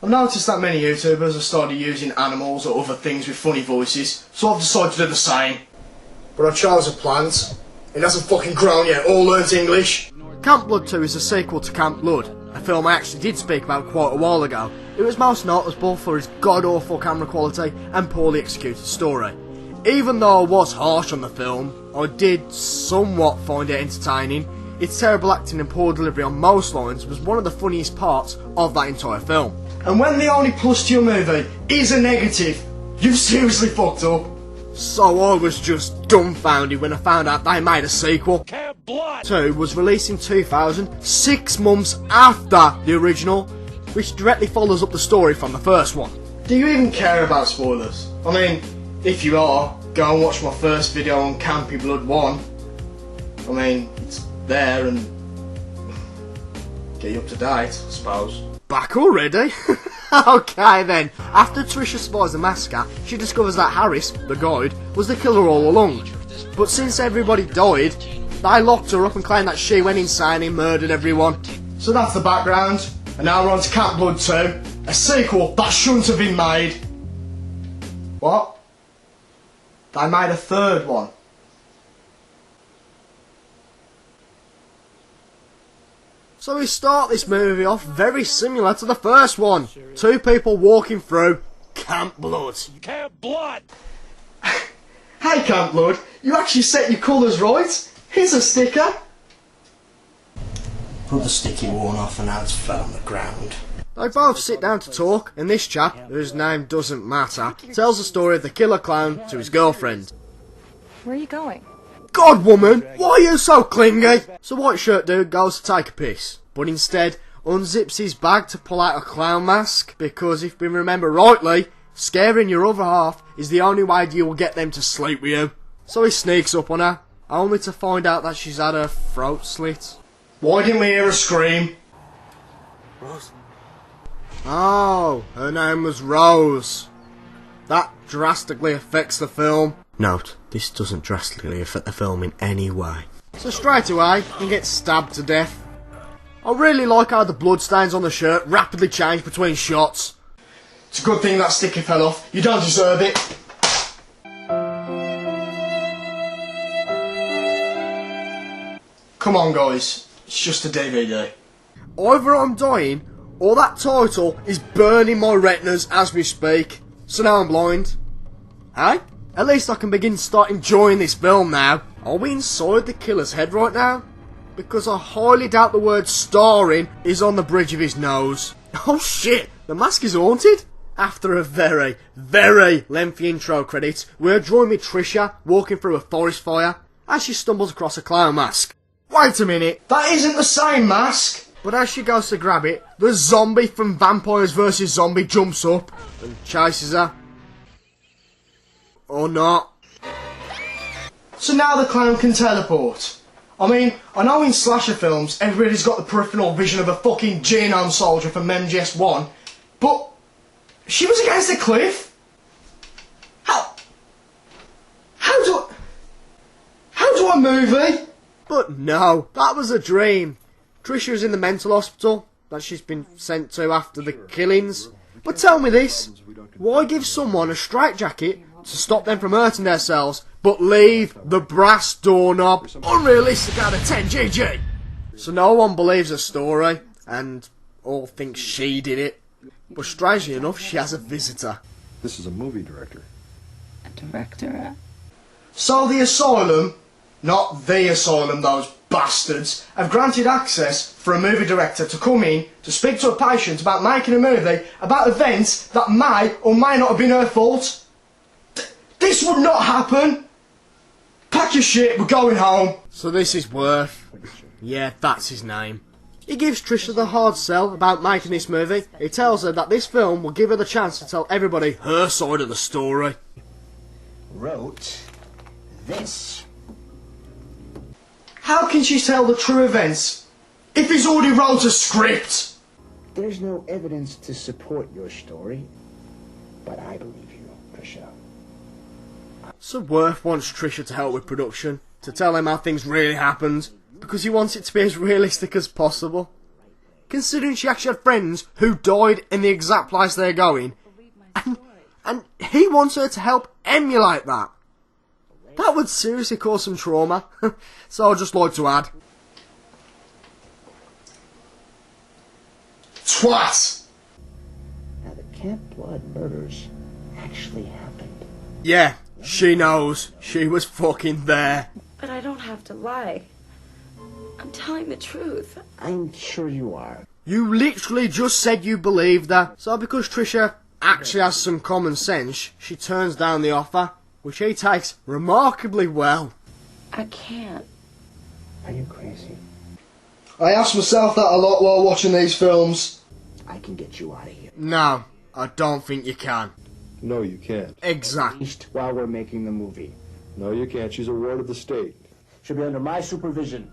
I've noticed that many YouTubers have started using animals or other things with funny voices, so I've decided to do the same. But I chose a plant. It hasn't fucking grown yet, or learnt English. Camp Blood 2 is a sequel to Camp Blood, a film I actually did speak about quite a while ago. It was most notable for its god-awful camera quality and poorly executed story. Even though I was harsh on the film, I did somewhat find it entertaining. Its terrible acting and poor delivery on most lines was one of the funniest parts of that entire film. And when the only plus to your movie is a negative, you've seriously fucked up. So I was just dumbfounded when I found out they made a sequel. Camp Blood 2 was released in 2000, 6 months after the original, which directly follows up the story from the first one. Do you even care about spoilers? I mean, if you are, go and watch my first video on Campy Blood 1. I mean, it's there and get you up to date, I suppose. Back already? Okay then. After Trisha spies the massacre, she discovers that Harris, the guide, was the killer all along. But since everybody died, they locked her up and claimed that she went insane and murdered everyone. So that's the background, and now we're on to Camp Blood 2, a sequel that shouldn't have been made. What? They made a third one. So we start this movie off very similar to the first one. 2 people walking through Camp Blood. Camp Blood! Hey Camp Blood, you actually set your colours right. Here's a sticker. Put the sticky one off and now it's fell on the ground. They both sit down to talk, and this chap, whose name doesn't matter, tells the story of the killer clown to his girlfriend. Where are you going? God, woman, why are you so clingy? So White Shirt Dude goes to take a piss, but instead unzips his bag to pull out a clown mask, because if we remember rightly, scaring your other half is the only way you will get them to sleep with you. So he sneaks up on her, only to find out that she's had her throat slit. Why didn't we hear a scream? Rose. Oh, her name was Rose. That drastically affects the film. Note, this doesn't drastically affect the film in any way. So straight away, he gets stabbed to death. I really like how the bloodstains on the shirt rapidly change between shots. It's a good thing that sticker fell off. You don't deserve it. Come on guys, it's just a DVD. Either I'm dying, or that title is burning my retinas as we speak. So now I'm blind. Hey? At least I can begin to start enjoying this film now. Are we inside the killer's head right now? Because I highly doubt the word starring is on the bridge of his nose. Oh shit, the mask is haunted? After a very, very lengthy intro credits, we're joined with Trisha walking through a forest fire as she stumbles across a clown mask. Wait a minute, That isn't the same mask! but as she goes to grab it, the zombie from Vampires vs Zombie jumps up and chases her. Or not. So now the clown can teleport. I mean, I know in slasher films everybody's got the peripheral vision of a fucking genome soldier from MGS1, but she was against a cliff? How do I movie? But no, that was a dream. Trisha is in the mental hospital that she's been sent to after the killings. But tell me this, why give someone a straitjacket to stop them from hurting themselves, but leave the brass doorknob? Unrealistic out of 10 GG. So no one believes her story, and all think she did it. But strangely enough, she has a visitor. This is a movie director. A director? So the asylum, not the asylum, those bastards, have granted access for a movie director to come in to speak to a patient about making a movie about events that may or may not have been her fault. This would not happen. Pack your shit, we're going home. So this is Worth. Yeah, that's his name. He gives Trisha the hard sell about making this movie. He tells her that this film will give her the chance to tell everybody her side of the story. Wrote this. How can she tell the true events if he's already wrote a script? There's no evidence to support your story, but I believe you, Trisha. So Worth wants Trisha to help with production, to tell him how things really happened, because he wants it to be as realistic as possible. considering she actually had friends who died in the exact place they're going. And he wants her to help emulate that. That would seriously cause some trauma. So I'd just like to add. Twat! Now, the Camp Blood murders actually happened. Yeah, she knows. She was fucking there. But I don't have to lie. I'm telling the truth. I'm sure you are. You literally just said you believed that. So because Trisha actually has some common sense, she turns down the offer, which he takes remarkably well. I can't. Are you crazy? I ask myself that a lot while watching these films. I can get you out of here. No, I don't think you can. No, you can't. At Exactly. least while we're making the movie. No, you can't. She's a ward of the state. Should be under my supervision.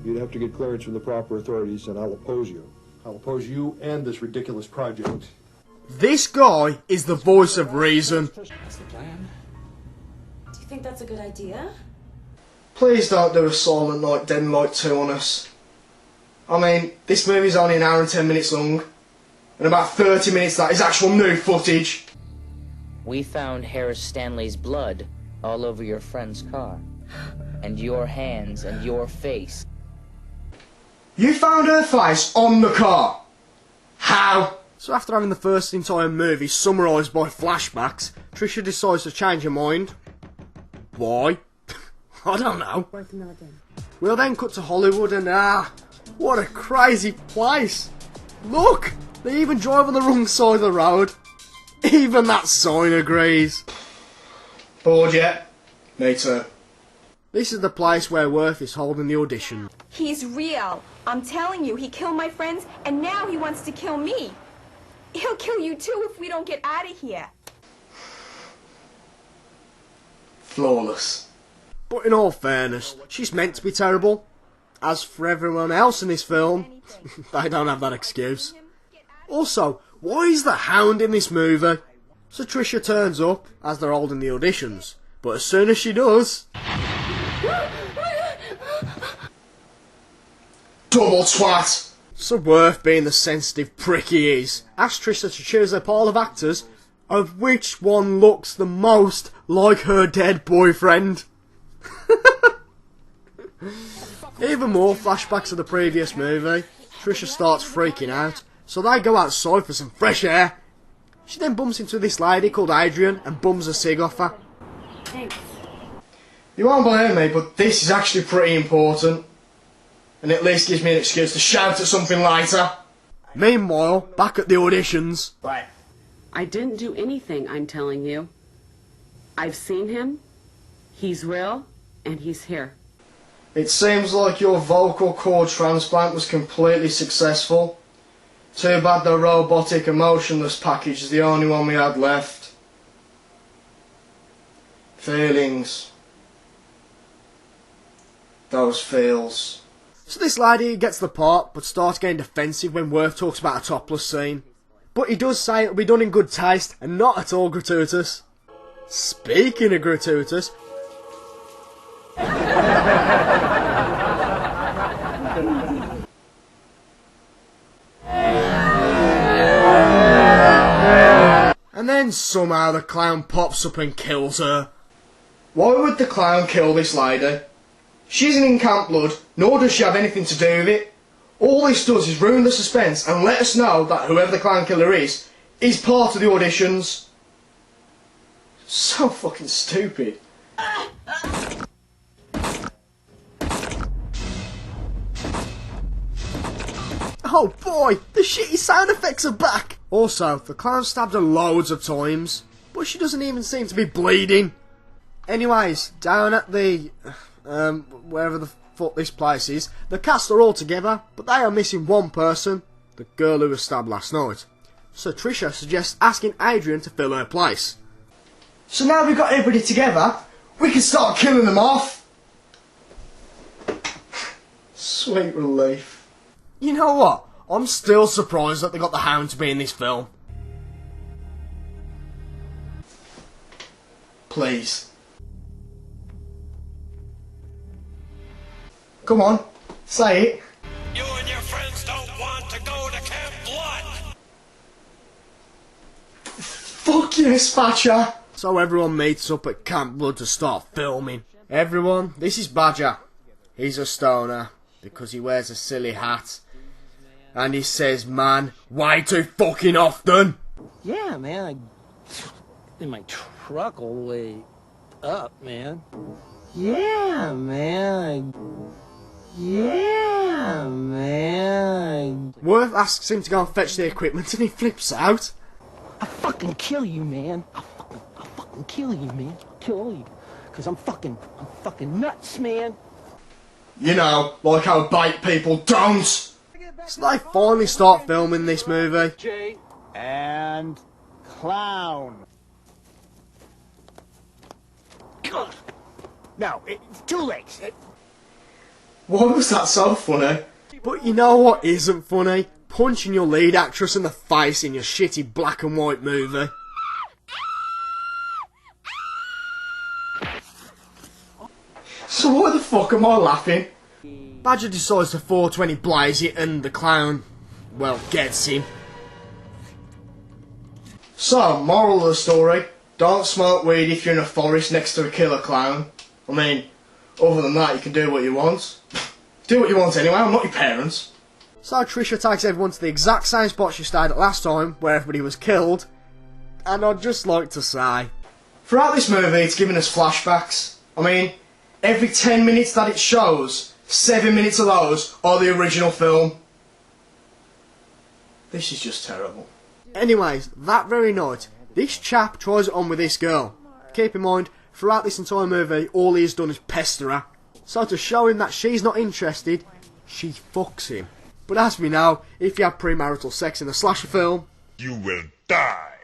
You'd have to get clearance from the proper authorities, and I'll oppose you. I'll oppose you and this ridiculous project. This guy is the voice of reason. What's the plan? Do you think that's a good idea? Please don't do a Silent Night, Dead Night 2 on us. I mean, this movie's only an hour and 10 minutes long, and about 30 minutes of that is actual new footage. We found Harris Stanley's blood all over your friend's car. And your hands and your face. You found her face on the car. How? So after having the first entire movie summarised by flashbacks, Trisha decides to change her mind. Why? I don't know. We'll then cut to Hollywood and what a crazy place. Look, they even drive on the wrong side of the road. Even that sign agrees. Bored yet? Me too. This is the place where Worth is holding the audition. He's real. I'm telling you, he killed my friends, and now he wants to kill me. He'll kill you too if we don't get out of here. Flawless. But in all fairness, she's meant to be terrible. As for everyone else in this film, they don't have that excuse. Also, why is the Hound in this movie? So Trisha turns up as they're holding the auditions, but as soon as she does... Double twat! So Worth, being the sensitive prick he is, asks Trisha to choose a pile of actors, of which one looks the most like her dead boyfriend. Even more flashbacks of the previous movie. Trisha starts freaking out, so they go outside for some fresh air. She then bumps into this lady called Adrian and bums a cig off her. Thanks. You won't believe me, but this is actually pretty important. And at least gives me an excuse to shout at something later. Meanwhile, back at the auditions... Right. I didn't do anything, I'm telling you. I've seen him, he's real, and he's here. It seems like your vocal cord transplant was completely successful. Too bad the robotic emotionless package is the only one we had left. Feelings. Those feels. So this lady gets the part, but starts getting defensive when Worth talks about a topless scene. But he does say it'll be done in good taste, and not at all gratuitous. Speaking of gratuitous... and then somehow the clown pops up and kills her. Why would the clown kill this lady? She isn't in Camp Blood, nor does she have anything to do with it. All this does is ruin the suspense and let us know that whoever the clown killer is part of the auditions. So fucking stupid. Oh boy, the shitty sound effects are back! Also, the clown stabbed her loads of times, but she doesn't even seem to be bleeding. Anyways, down at the... wherever the fuck this place is, the cast are all together, but they are missing one person, the girl who was stabbed last night. So Trisha suggests asking Adrian to fill her place. So now we've got everybody together, we can start killing them off. Sweet relief. You know what? I'm still surprised that they got the Hound to be in this film. Please. Come on, say it. You and your friends don't want to go Fuck yes, Thatcher! So everyone meets up at Camp Blood to start filming. Everyone, this is Badger. He's a stoner because he wears a silly hat. And he says, man, way too fucking often. Yeah, man, in my truck all the way up, man. Yeah, man. Yeah, man. Worth asks him to go and fetch the equipment and he flips out. I'll fucking kill you, man. I'll fucking kill you, man. I'll kill all you. Cause I'm fucking nuts, man. You know, like how bait people don't! So they finally start filming this movie. And clown. No, it's too late. Why was that so funny? But you know what isn't funny? Punching your lead actress in the face in your shitty black and white movie. So why the fuck am I laughing? Badger decides to 420 blaze it and the clown, well, gets him. So, moral of the story, don't smoke weed if you're in a forest next to a killer clown. I mean, other than that, you can do what you want. Do what you want anyway, I'm not your parents. So Trisha takes everyone to the exact same spot she stayed at last time, where everybody was killed. And I'd just like to say, throughout this movie, it's giving us flashbacks. I mean, every 10 minutes that it shows, 7 minutes of those are the original film. This is just terrible. anyways, that very night, this chap tries it on with this girl. Keep in mind, throughout this entire movie, all he has done is pester her. So to show him that she's not interested, she fucks him. But as we know, if you have premarital sex in a slasher film, you will die.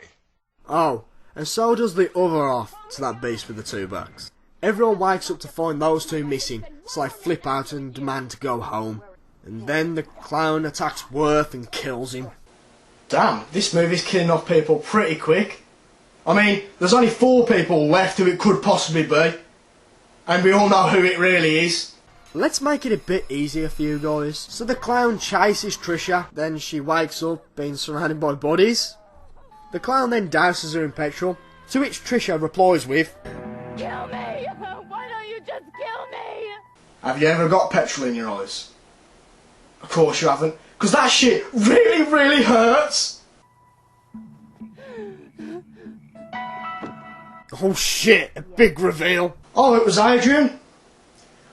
Oh, and so does the other half to that beast with the two backs. Everyone wakes up to find those two missing, so they flip out and demand to go home. And then the clown attacks Worth and kills him. Damn, this movie's killing off people pretty quick. I mean, there's only 4 people left who it could possibly be. And we all know who it really is. Let's make it a bit easier for you guys. So the clown chases Trisha, then she wakes up being surrounded by bodies. The clown then douses her in petrol, to which Trisha replies with, Kill me! Why don't you just kill me? Have you ever got petrol in your eyes? Of course you haven't, because that shit really, really hurts. oh shit, a big reveal. Oh, it was Adrian?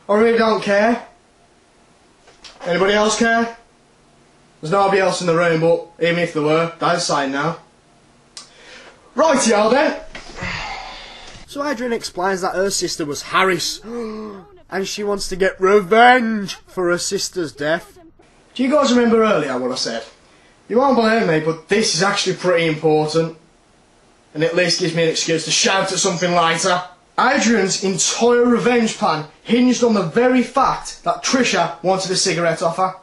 I really don't care. Anybody else care? There's nobody else in the room, but even if there were, that's saying now. Rightio then. So Adrian explains that her sister was Harris, and she wants to get revenge for her sister's death. Do you guys remember earlier what I said? You won't believe me, but this is actually pretty important. And at least gives me an excuse to shout at something later. Adrian's entire revenge plan hinged on the very fact that Trisha wanted a cigarette off her.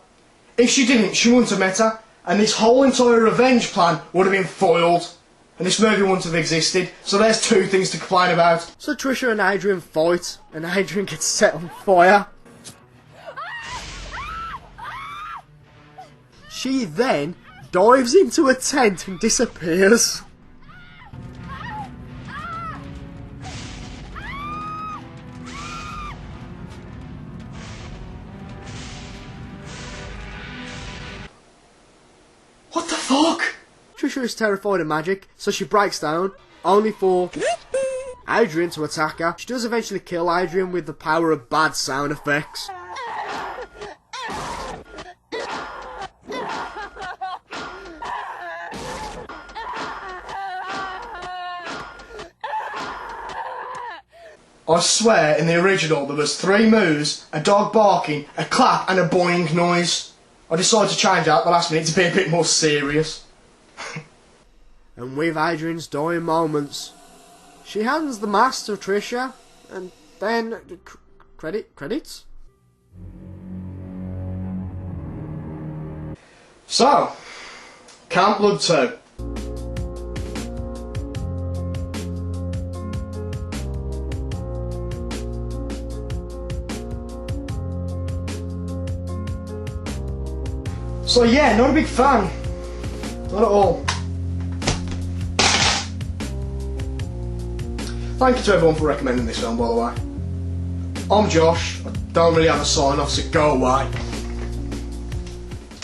If she didn't, she wouldn't have met her, and this whole entire revenge plan would have been foiled. And this movie wouldn't have existed, so there's 2 things to complain about. So Trisha and Adrian fight, and Adrian gets set on fire. She then dives into a tent and disappears. What the fuck? Trisha is terrified of magic, so she breaks down, only for Adrian to attack her. She does eventually kill Adrian with the power of bad sound effects. I swear, in the original there was 3 moos, a dog barking, a clap and a boing noise. I decided to change out the last minute to be a bit more serious. And with Adrian's dying moments, she hands the mask to Trisha, and then credits. So, Camp Blood 2. So yeah, not a big fan. Not at all. Thank you to everyone for recommending this film, by the way. I'm Josh. I don't really have a sign off, so go away.